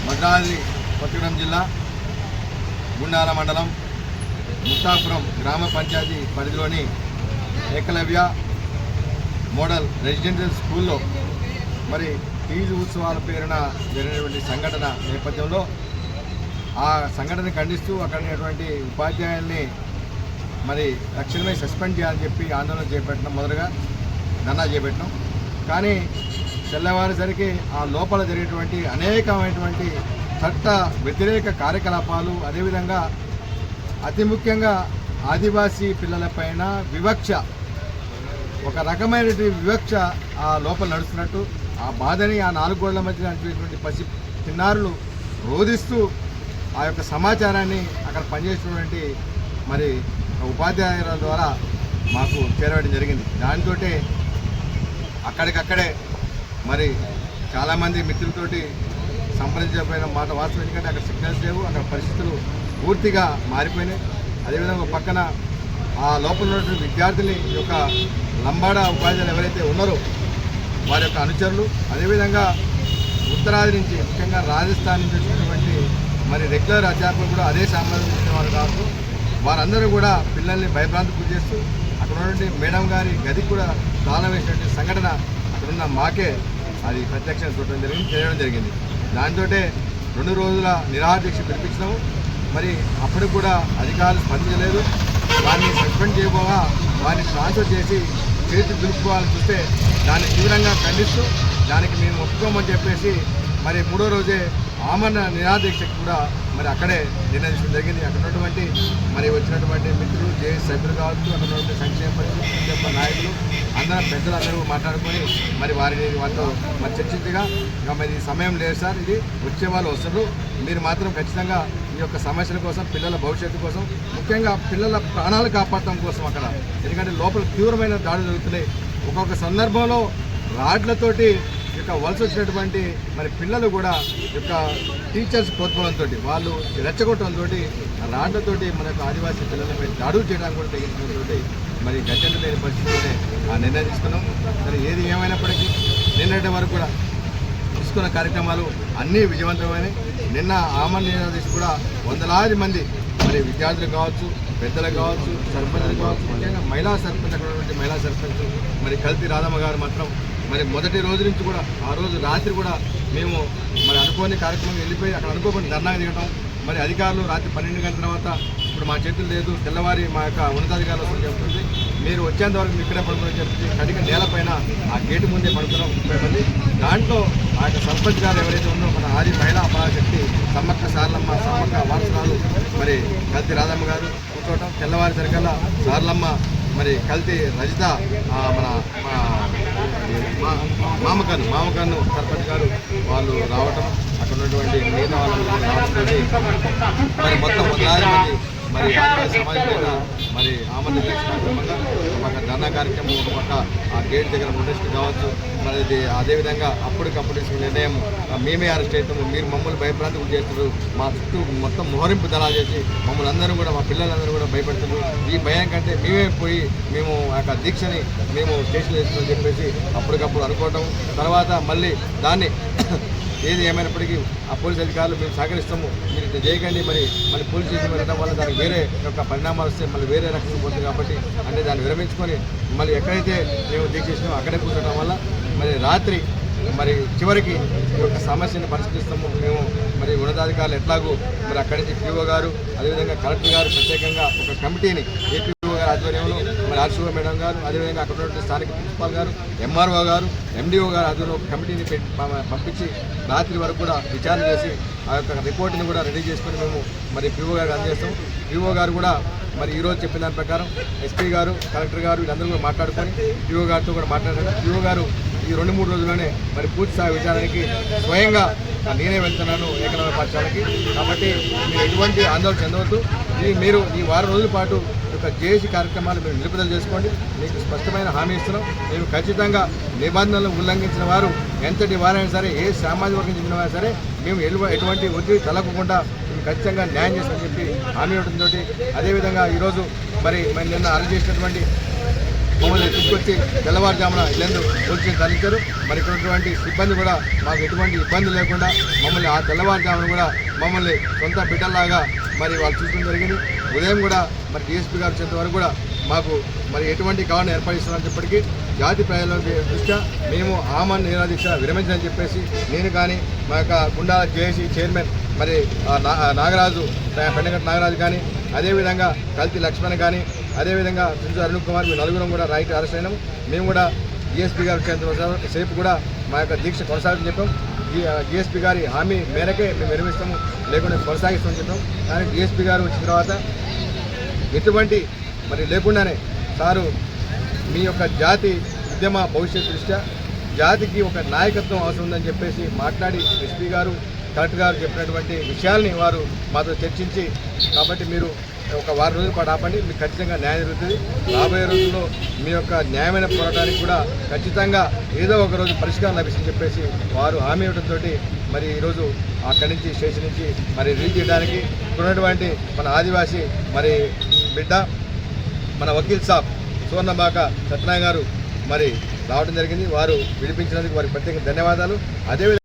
భద్రాద్రి కొత్తగూడెం జిల్లా గుండాల మండలం ముక్తాపురం గ్రామ పంచాయతీ పరిధిలోని ఏకలవ్య మోడల్ రెసిడెన్షియల్ స్కూల్లో మరి ఫీజు ఉత్సవాల పేరున జరిగినటువంటి సంఘటన నేపథ్యంలో ఆ సంఘటన ఖండిస్తూ అక్కడ ఉన్నటువంటి ఉపాధ్యాయుల్ని మరి తక్షణమే సస్పెండ్ చేయాలని చెప్పి ఆందోళన చేపట్టినాం. మొదలుగా ధర్నా చేపట్టినాం. కానీ తెల్లవారేసరికి ఆ లోపల జరిగేటువంటి అనేకమైనటువంటి చట్ట వ్యతిరేక కార్యకలాపాలు, అదేవిధంగా అతి ముఖ్యంగా ఆదివాసీ పిల్లలపైన వివక్ష, ఒక రకమైనటువంటి వివక్ష ఆ లోపల నడుస్తున్నట్టు ఆ బాధని ఆ నాలుగు గోడల మధ్య నడిచేటువంటి పసి చిన్నారులు రోధిస్తూ ఆ యొక్క సమాచారాన్ని అక్కడ పనిచేసినటువంటి మరి ఉపాధ్యాయుల ద్వారా మాకు చేరవేయడం జరిగింది. దానితో అక్కడికక్కడే మరి చాలామంది మిత్రులతోటి సంప్రదించకపోయిన మాట వాస్తవం. ఎందుకంటే అక్కడ సిగ్నల్స్ లేవు, అక్కడ పరిస్థితులు పూర్తిగా మారిపోయినాయి. అదేవిధంగా పక్కన ఆ లోపల ఉన్నటువంటి విద్యార్థులని యొక్క లంబాడా ఉపాధ్యాయులు ఎవరైతే ఉన్నారో వారి యొక్క అనుచరులు, అదేవిధంగా ఉత్తరాది నుంచి ముఖ్యంగా రాజస్థాన్ నుంచి వచ్చినటువంటి మరి రెగ్యులర్ అధ్యాపకులు కూడా అదే సంబంధించిన వారు కావచ్చు. వారందరూ కూడా పిల్లల్ని భయభ్రాంతి గురి చేస్తూ అక్కడ ఉన్నటువంటి మేడం గారి గదికి కూడా తాళం వేసినటువంటి సంఘటన అక్కడున్న మాకే అది ప్రత్యక్షంగా చేయడం జరిగింది. దాంతో 2 రోజుల నిరాహార దీక్ష పిలిపించినాము. మరి అప్పుడు కూడా అధికారులు స్పందించలేదు. వారిని సస్పెండ్ చేయబోగా వారిని ట్రాన్స్ఫర్ చేసి చేతి దులుపుకోవాలని చూస్తే దాన్ని తీవ్రంగా ఖండిస్తూ దానికి మేము ఒప్పుకోమని చెప్పేసి మరి 3వ రోజే ఆమరణ నిరాహార దీక్షకు కూడా మరి అక్కడే నిర్ణయించడం జరిగింది. అక్కడ ఉన్నటువంటి మరి వచ్చినటువంటి మిత్రులు, జేఏసీ సభ్యులు కావచ్చు, అక్కడ ఉన్నటువంటి సంక్షేమ పరిషత్ నాయకులు అందరం పెద్దలందరూ మాట్లాడుకొని మరి వారితో మరి చర్చించగా ఇంకా మరి సమయం లేదు సార్, ఇది వచ్చే వాళ్ళు వస్తారు, మీరు మాత్రం ఖచ్చితంగా ఈ యొక్క సమస్యల కోసం, పిల్లల భవిష్యత్తు కోసం, ముఖ్యంగా పిల్లల ప్రాణాలు కాపాడటం కోసం అక్కడ, ఎందుకంటే లోపల తీవ్రమైన దాడులు జరుగుతున్నాయి. ఒక్కొక్క సందర్భంలో రాడ్లతోటి యొక్క వలస వచ్చినటువంటి మరి పిల్లలు కూడా యొక్క టీచర్స్ ప్రోత్సాహంతో వాళ్ళు రెచ్చగొట్టడంతో రాడ్లతోటి మన యొక్క ఆదివాసీ పిల్లలపై దాడులు చేయడానికి కూడా తెగించడంతో మరి గట్టెండు లేని పరిస్థితిలోనే ఆ నిర్ణయం తీసుకున్నాం. మరి ఏది ఏమైనప్పటికీ నిన్నటి వరకు కూడా తీసుకున్న కార్యక్రమాలు అన్నీ విజయవంతమైనవి. నిన్న ఆమరణ నిరాహార కూడా వందలాది మంది మరి విద్యార్థులు కావచ్చు, పెద్దలు కావచ్చు, సర్పంచులు కావచ్చు, ముఖ్యంగా మహిళా సర్పంచ్, అక్కడ ఉన్నటువంటి మహిళా సర్పంచ్ మరి కల్తీ రాధమ్మ గారు మాత్రం మరి మొదటి రోజు నుంచి కూడా ఆ రోజు రాత్రి కూడా మేము మరి అనుకోని కార్యక్రమం వెళ్ళిపోయి అక్కడ అనుకోకుండా ధర్నాగా దిగటం, మరి అధికారులు రాత్రి 12 గంటల తర్వాత ఇప్పుడు మా చేతులు లేదు, తెల్లవారి మా యొక్క ఉన్నతాధికారులు వస్తుంది చెప్తుంది, మీరు వచ్చేంత వరకు ఇక్కడే పడుకుని చెప్పి కడిగ నేలపైన ఆ గేటు ముందే పడుకున్నాం 30 మంది. దాంట్లో ఆ యొక్క సర్పంచ్ గారు ఎవరైతే ఉన్నారో మన ఆది మహిళా అపరాశక్తి సమ్మక్క సారలమ్మ, సమ్మక్క వారసురాలు మరి కల్తీ రాధమ్మ గారు కూర్చోవటం, తెల్లవారి సరికల్లా సారలమ్మ మరి కల్తీ రజిత మన మామకన్ను సర్పంచ్ గారు వాళ్ళు రావటం, అక్కడ ఉన్నటువంటి మిగతా వాళ్ళు రావడం, మరి మొత్తం 100 మంది మరి సమాజం మీద మరి ఆమరణ దీక్ష కార్యక్రమంగా ఒక ధర్నా కార్యక్రమం, ఒక పక్క ఆ గేట్ దగ్గర ప్రొటెస్ట్ కావచ్చు, మరి అది అదేవిధంగా అప్పటికప్పుడు నిర్ణయం మేమే అరెస్ట్ అవుతాము, మీరు మమ్మల్ని భయభ్రాంతి చేస్తున్నారు, మా చుట్టూ మొత్తం మోహరింపు దళాలు చేసి మమ్మల్ని అందరూ కూడా, మా పిల్లలందరూ కూడా భయపెడుతున్నారు, ఈ భయం కంటే మేమే పోయి మేము ఆ యొక్క దీక్షని మేము స్టేషన్లో వేసుకుని చెప్పేసి అప్పటికప్పుడు అనుకోవటం, తర్వాత మళ్ళీ దాన్ని ఏది ఏమైనప్పటికీ ఆ పోలీసు అధికారులు మేము సహకరిస్తాము, మీరు ఇట్లా చేయకండి, మళ్ళీ పోలీస్ స్టేషన్ వెళ్ళడం వల్ల దానికి వేరే యొక్క పరిణామాలు వస్తే మళ్ళీ వేరే రకంగా పోతుంది కాబట్టి అంటే దాన్ని విరమించుకొని మళ్ళీ ఎక్కడైతే మేము దీక్ష చేసినామో అక్కడే కూర్చోవడం వల్ల మరి రాత్రి మరి చివరికి ఈ యొక్క సమస్యను పరిష్కరిస్తాము మేము. మరి ఉన్నతాధికారులు ఎట్లాగూ మరి అక్కడి నుంచి పీఓ గారు, అదేవిధంగా కలెక్టర్ గారు ప్రత్యేకంగా ఒక కమిటీని ఏపీఓ గారి ఆధ్వర్యంలో మరి ఆర్సీఓ మేడం గారు, అదేవిధంగా అక్కడ ఉన్నటువంటి స్థానిక ప్రిన్సిపాల్ గారు, ఎంఆర్ఓ గారు, ఎండిఓ గారు ఆధ్వర్యంలో ఒక కమిటీని పంపించి రాత్రి వరకు కూడా విచారణ చేసి ఆ యొక్క రిపోర్ట్ని కూడా రెడీ చేసుకొని మేము మరి పీఓ గారికి అందజేస్తాం. పీఓ గారు కూడా మరి ఈరోజు చెప్పిన దాని ప్రకారం ఎస్పీ గారు, కలెక్టర్ గారు వీళ్ళందరూ కూడా మాట్లాడుకొని పీఓ గారితో కూడా మాట్లాడారు. పీఓ గారు ఈ 2-3 రోజుల్లోనే మరి పూర్తి స్థాయి విచారణకి స్వయంగా నేనే వెళ్తున్నాను ఏకలవ్య పాఠశాలకి. కాబట్టి మీరు ఎటువంటి ఆందోళన చెందవద్దు. మీరు ఈ వారం రోజుల పాటు యొక్క జేఏసీ కార్యక్రమాలు మీరు నిలుపుదల చేసుకోండి. మీకు స్పష్టమైన హామీ ఇస్తున్నాం. మేము ఖచ్చితంగా నిబంధనలు ఉల్లంఘించిన వారు ఎంతటి వారైనా సరే, ఏ సామాజిక వర్గం చెందిన వారైనా సరే, మేము ఎటువంటి ఒత్తిడి తలగకుండా మేము ఖచ్చితంగా న్యాయం చేస్తామని చెప్పి హామీ ఇవ్వడంతో, అదేవిధంగా ఈరోజు మరి నిన్న అరెస్ట్ చేసినటువంటి మమ్మల్ని తీసుకొచ్చి తెల్లవారుజామున ఇల్లందు పోలీసులు తరలించారు. మరి ఇక్కడ ఉన్నటువంటి సిబ్బంది కూడా మాకు ఎటువంటి ఇబ్బంది లేకుండా మమ్మల్ని ఆ తెల్లవారుజామున కూడా మమ్మల్ని సొంత బిడ్డల్లాగా మరి వాళ్ళు చూసుకోవడం జరిగింది. ఉదయం కూడా మరి డిఎస్పీ గారు వచ్చేంత వరకు కూడా మాకు మరి ఎటువంటి కావాలని ఏర్పడిస్తున్నారని చెప్పటికీ జాతి ప్రజల దృష్ట్యా మేము ఆమరణ నిరాదీక్ష విరమించని చెప్పేసి నేను కానీ మా యొక్క గుండాల జేఏసీ చైర్మన్ మరి నాగరాజు పెండగట్టు నాగరాజు కానీ అదేవిధంగా కల్తి లక్ష్మణ్ కానీ అదేవిధంగా సింజు అరుణ్ కుమార్ మేము నలుగురం కూడా రైట్ అరెస్ట్ అయినాము. మేము కూడా డిఎస్పీ గారు వచ్చేంత సేపు కూడా మా యొక్క దీక్ష కొనసాగుతుందని చెప్పాం. డిఎస్పీ గారి హామీ మేరకే మేము విరమిస్తాము, లేకుండా కొనసాగిస్తామని చెప్పాం. కానీ డిఎస్పీ గారు వచ్చిన తర్వాత ఎటువంటి మరి లేకుండానే సారు మీ యొక్క జాతి ఉద్యమ భవిష్యత్ దృష్ట్యా జాతికి ఒక నాయకత్వం అవసరం ఉందని చెప్పేసి మాట్లాడి ఎస్పీ గారు కలెక్టర్ గారు చెప్పినటువంటి విషయాల్ని వారు మాతో చర్చించి, కాబట్టి మీరు ఒక వారం రోజుల పాటు ఆపండి, మీకు ఖచ్చితంగా న్యాయం జరుగుతుంది. రాబోయే రోజుల్లో మీ యొక్క న్యాయమైన పోరాటానికి కూడా ఖచ్చితంగా ఏదో ఒక రోజు పరిష్కారం లభిస్తుందని చెప్పేసి వారు హామీ ఇవ్వడంతో మరి ఈరోజు అక్కడి నుంచి స్టేషన్ నుంచి మరి రిలీజ్ చేయడానికి ఉన్నటువంటి మన ఆదివాసీ మరి బిడ్డ మన వకీల్ సాబ్ సువర్ణబాక సత్యనారాయణ గారు మరి రావడం జరిగింది. వారు విడిపించినందుకు వారికి ప్రత్యేక ధన్యవాదాలు. అదేవిధంగా